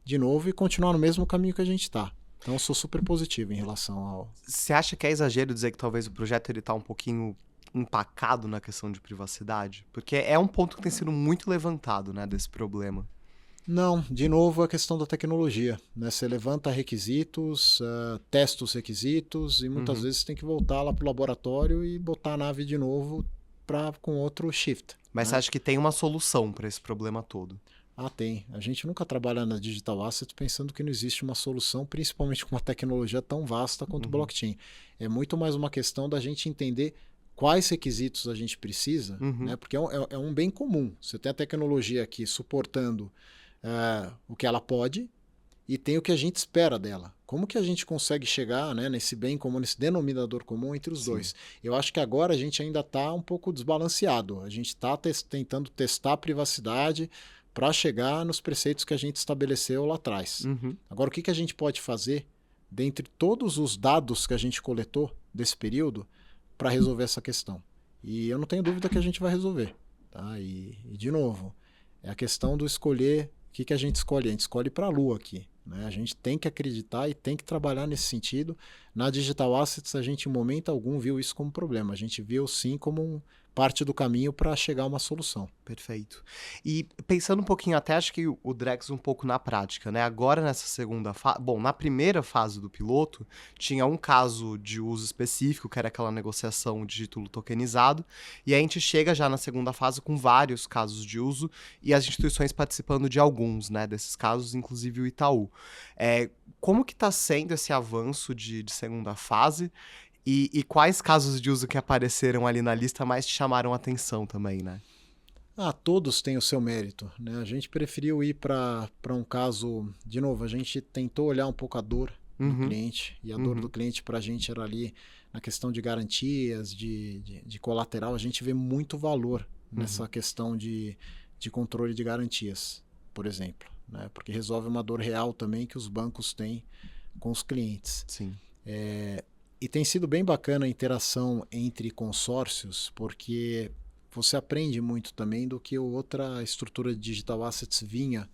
de novo e continuar no mesmo caminho que a gente está. Então, eu sou super positivo em relação ao... Você acha que é exagero dizer que talvez o projeto está um pouquinho empacado na questão de privacidade? Porque é um ponto que tem sido muito levantado, né, desse problema. Não, de novo a questão da tecnologia. Né? Você levanta requisitos, testa os requisitos e muitas vezes tem que voltar lá para o laboratório e botar a nave de novo com outro shift. Mas né? você acha que tem uma solução para esse problema todo? Tem. A gente nunca trabalha na Digital Assets pensando que não existe uma solução, principalmente com uma tecnologia tão vasta quanto o blockchain. É muito mais uma questão da gente entender quais requisitos a gente precisa, né? Porque é um bem comum. Você tem a tecnologia aqui suportando o que ela pode e tem o que a gente espera dela. Como que a gente consegue chegar, né, nesse bem comum, nesse denominador comum entre os dois? Eu acho que agora a gente ainda está um pouco desbalanceado. A gente está tentando testar a privacidade para chegar nos preceitos que a gente estabeleceu lá atrás. Agora, o que a gente pode fazer, dentre todos os dados que a gente coletou desse período, para resolver essa questão? E eu não tenho dúvida que a gente vai resolver. Tá? E de novo, é a questão do escolher. O que a gente escolhe? A gente escolhe para a Lua aqui. Né? A gente tem que acreditar e tem que trabalhar nesse sentido. Na Digital Assets, a gente, em momento algum, viu isso como problema. A gente viu, sim, como parte do caminho para chegar a uma solução. Perfeito. E pensando um pouquinho até, acho que o Drex um pouco na prática, né? Agora nessa segunda fase... Bom, na primeira fase do piloto, tinha um caso de uso específico, que era aquela negociação de título tokenizado, e a gente chega já na segunda fase com vários casos de uso e as instituições participando de alguns, né, desses casos, inclusive o Itaú. Como que está sendo esse avanço de segunda fase? E quais casos de uso que apareceram ali na lista mais te chamaram a atenção também, né? Todos têm o seu mérito. Né? A gente preferiu ir para um caso... De novo, a gente tentou olhar um pouco a dor do cliente. E a dor do cliente para a gente era ali na questão de garantias, de colateral. A gente vê muito valor nessa questão de controle de garantias, por exemplo. Né? Porque resolve uma dor real também que os bancos têm com os clientes. Sim. E tem sido bem bacana a interação entre consórcios, porque você aprende muito também do que outra estrutura de Digital Assets vinha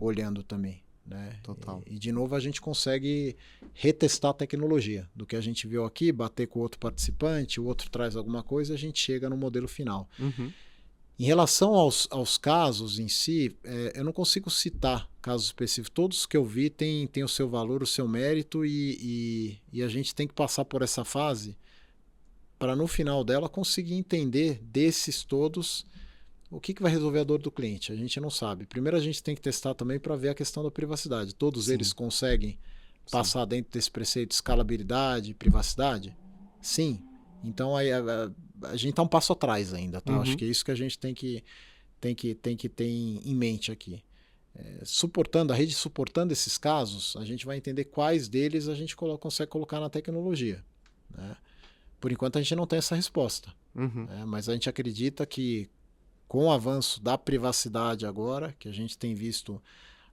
olhando também. Né? Total. E de novo a gente consegue retestar a tecnologia. Do que a gente viu aqui, bater com o outro participante, o outro traz alguma coisa, a gente chega no modelo final. Em relação aos casos em si, eu não consigo citar casos específicos. Todos que eu vi têm o seu valor, o seu mérito e a gente tem que passar por essa fase para no final dela conseguir entender desses todos o que vai resolver a dor do cliente. A gente não sabe. Primeiro a gente tem que testar também para ver a questão da privacidade. Todos eles conseguem passar dentro desse preceito de escalabilidade, privacidade? Sim. Então a gente está um passo atrás ainda, tá? Acho que é isso que a gente tem que ter em mente aqui. A rede suportando esses casos, a gente vai entender quais deles a gente consegue colocar na tecnologia. Né? Por enquanto a gente não tem essa resposta. Mas a gente acredita que com o avanço da privacidade agora, que a gente tem visto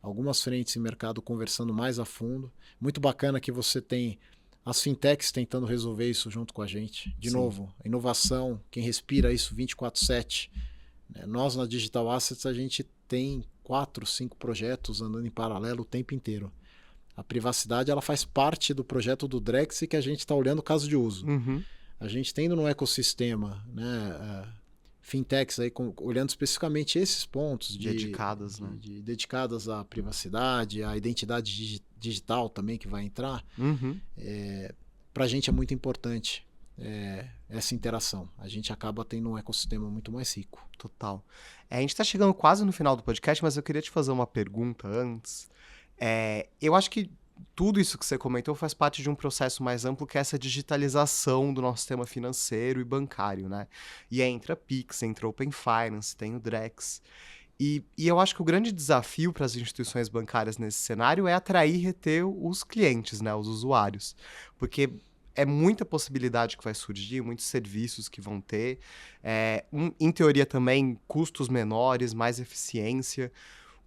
algumas frentes em mercado conversando mais a fundo, muito bacana que você tem as fintechs tentando resolver isso junto com a gente. De novo, a inovação, quem respira isso 24/7. Nós, na Digital Assets, a gente tem 4, 5 projetos andando em paralelo o tempo inteiro. A privacidade ela faz parte do projeto do Drex e que a gente está olhando o caso de uso. A gente tendo no ecossistema, né, fintechs aí olhando especificamente esses pontos dedicadas, né? Dedicadas à privacidade, à identidade digital também que vai entrar, para a gente é muito importante essa interação. A gente acaba tendo um ecossistema muito mais rico. Total. A gente está chegando quase no final do podcast, mas eu queria te fazer uma pergunta antes. Eu acho que tudo isso que você comentou faz parte de um processo mais amplo, que é essa digitalização do nosso sistema financeiro e bancário, né? E aí entra Pix, entra Open Finance, tem o Drex. E eu acho que o grande desafio para as instituições bancárias nesse cenário é atrair e reter os clientes, né? Os usuários. Porque é muita possibilidade que vai surgir, muitos serviços que vão ter. Em teoria também, custos menores, mais eficiência.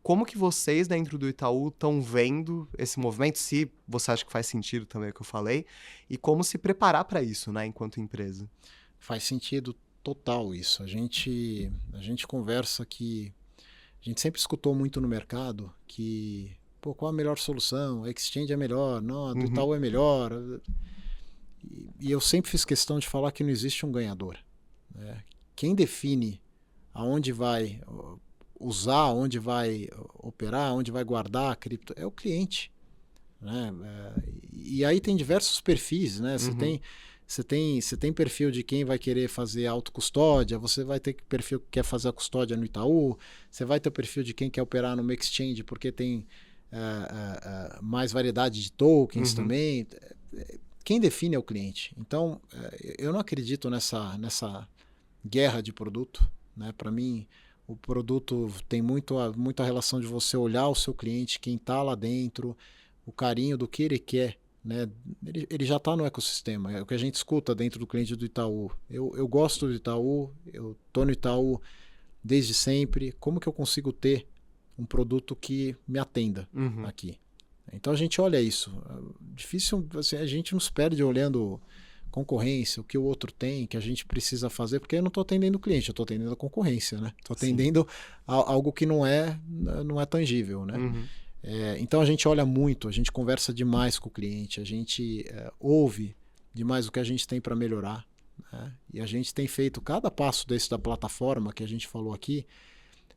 Como que vocês dentro do Itaú estão vendo esse movimento, se você acha que faz sentido também o que eu falei, e como se preparar para isso, né, enquanto empresa? Faz sentido total isso. A gente conversa que a gente sempre escutou muito no mercado que, qual a melhor solução? A Exchange é melhor, não, a do Itaú é melhor. E eu sempre fiz questão de falar que não existe um ganhador, né? Quem define aonde vai usar, onde vai operar, onde vai guardar a cripto, é o cliente, né? E aí tem diversos perfis, né? Você tem perfil de quem vai querer fazer autocustódia, você vai ter perfil que quer fazer a custódia no Itaú, você vai ter o perfil de quem quer operar numa exchange porque tem mais variedade de tokens também. Quem define é o cliente. Então, eu não acredito nessa guerra de produto, né? Para mim, o produto tem muita relação de você olhar o seu cliente, quem está lá dentro, o carinho do que ele quer, né? Ele já está no ecossistema. É o que a gente escuta dentro do cliente do Itaú. Eu gosto do Itaú, eu estou no Itaú desde sempre. Como que eu consigo ter um produto que me atenda aqui? Então a gente olha isso. Difícil, assim, a gente nos perde olhando concorrência, o que o outro tem, que a gente precisa fazer, porque eu não estou atendendo o cliente, eu estou atendendo a concorrência, né? Estou atendendo algo que não é tangível, né? Então a gente olha muito, a gente conversa demais com o cliente, a gente ouve demais o que a gente tem para melhorar, né? E a gente tem feito cada passo desse da plataforma que a gente falou aqui,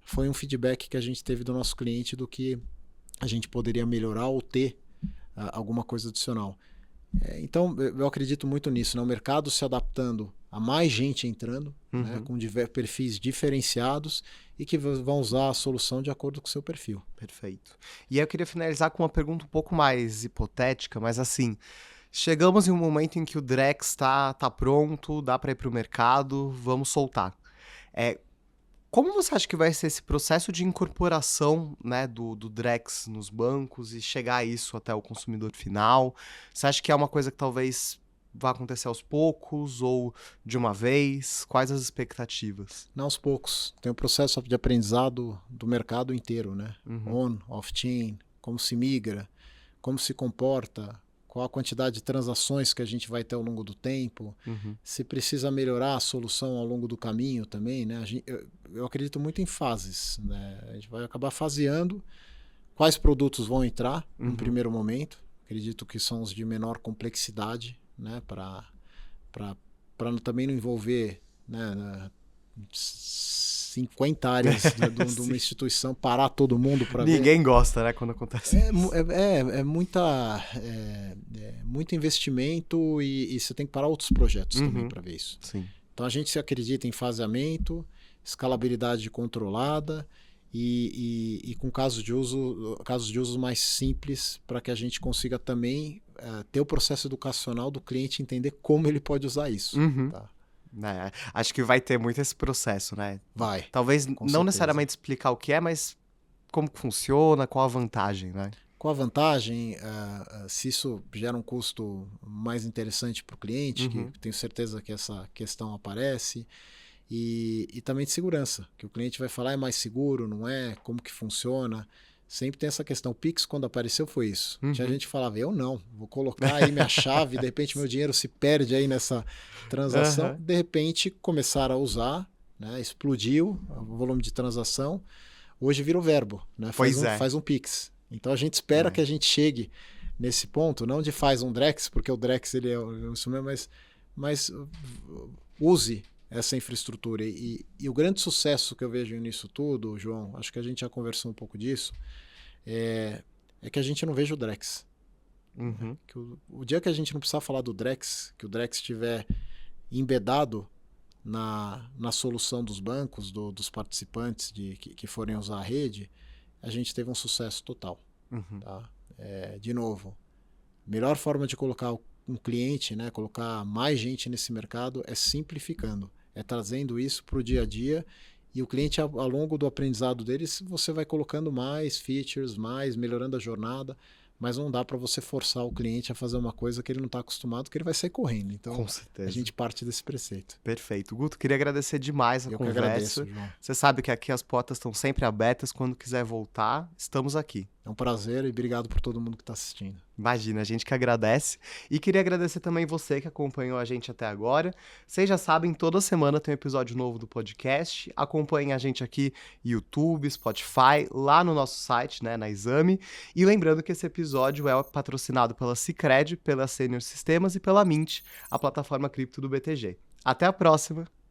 foi um feedback que a gente teve do nosso cliente do que a gente poderia melhorar ou ter alguma coisa adicional. Então, eu acredito muito nisso, né? O mercado se adaptando a mais gente entrando, né? Com perfis diferenciados e que vão usar a solução de acordo com o seu perfil. Perfeito. E aí eu queria finalizar com uma pergunta um pouco mais hipotética, mas assim, chegamos em um momento em que o Drex tá pronto, dá para ir para o mercado, vamos soltar. Como você acha que vai ser esse processo de incorporação, né, do Drex nos bancos e chegar a isso até o consumidor final? Você acha que é uma coisa que talvez vá acontecer aos poucos ou de uma vez? Quais as expectativas? Não, aos poucos. Tem um processo de aprendizado do mercado inteiro, né? On, off-chain, como se migra, como se comporta, qual a quantidade de transações que a gente vai ter ao longo do tempo, se precisa melhorar a solução ao longo do caminho também, né? Eu acredito muito em fases, né? A gente vai acabar faseando quais produtos vão entrar no primeiro momento. Acredito que são os de menor complexidade, né? Para também não envolver, né, 50 áreas de uma instituição, parar todo mundo para ver. Ninguém gosta, né, quando acontece isso. Muito investimento e você tem que parar outros projetos também para ver isso. Sim. Então a gente se acredita em faseamento, escalabilidade controlada e com casos de uso mais simples para que a gente consiga também ter o processo educacional do cliente entender como ele pode usar isso. Tá? Acho que vai ter muito esse processo, né? Vai. Talvez não necessariamente explicar o que é, mas como que funciona, qual a vantagem, né? Qual a vantagem, se isso gera um custo mais interessante para o cliente, que tenho certeza que essa questão aparece, e também de segurança, que o cliente vai falar é mais seguro, não é? Como que funciona? Sempre tem essa questão. O Pix, quando apareceu, foi isso. Tinha gente que falava, eu não, vou colocar aí minha chave, de repente meu dinheiro se perde aí nessa transação. De repente começaram a usar, né? Explodiu o volume de transação. Hoje vira o verbo, né? Faz um Pix. Então a gente espera que a gente chegue nesse ponto, não de faz um Drex, porque o Drex ele é isso mesmo, mas use essa infraestrutura. E o grande sucesso que eu vejo nisso tudo, João, acho que a gente já conversou um pouco disso, é que a gente não veja o Drex. Uhum. Que o dia que a gente não precisar falar do Drex, que o Drex estiver embedado na solução dos bancos, dos participantes que forem usar a rede, a gente teve um sucesso total. Uhum. Tá? De novo, melhor forma de colocar um cliente, né, colocar mais gente nesse mercado é simplificando, é trazendo isso para o dia a dia, e o cliente, ao longo do aprendizado deles, você vai colocando mais features, melhorando a jornada, mas não dá para você forçar o cliente a fazer uma coisa que ele não está acostumado, que ele vai sair correndo. Então, Com certeza. a gente parte desse preceito. Perfeito. Guto, queria agradecer demais a Eu conversa. que agradeço, João. Você sabe que aqui as portas estão sempre abertas. Quando quiser voltar, estamos aqui. É um prazer e obrigado por todo mundo que está assistindo. Imagina, a gente que agradece. E queria agradecer também você que acompanhou a gente até agora. Vocês já sabem, toda semana tem um episódio novo do podcast. Acompanhem a gente aqui YouTube, Spotify, lá no nosso site, né, na Exame. E lembrando que esse episódio é patrocinado pela Sicredi, pela Senior Sistemas e pela Mint, a plataforma cripto do BTG. Até a próxima!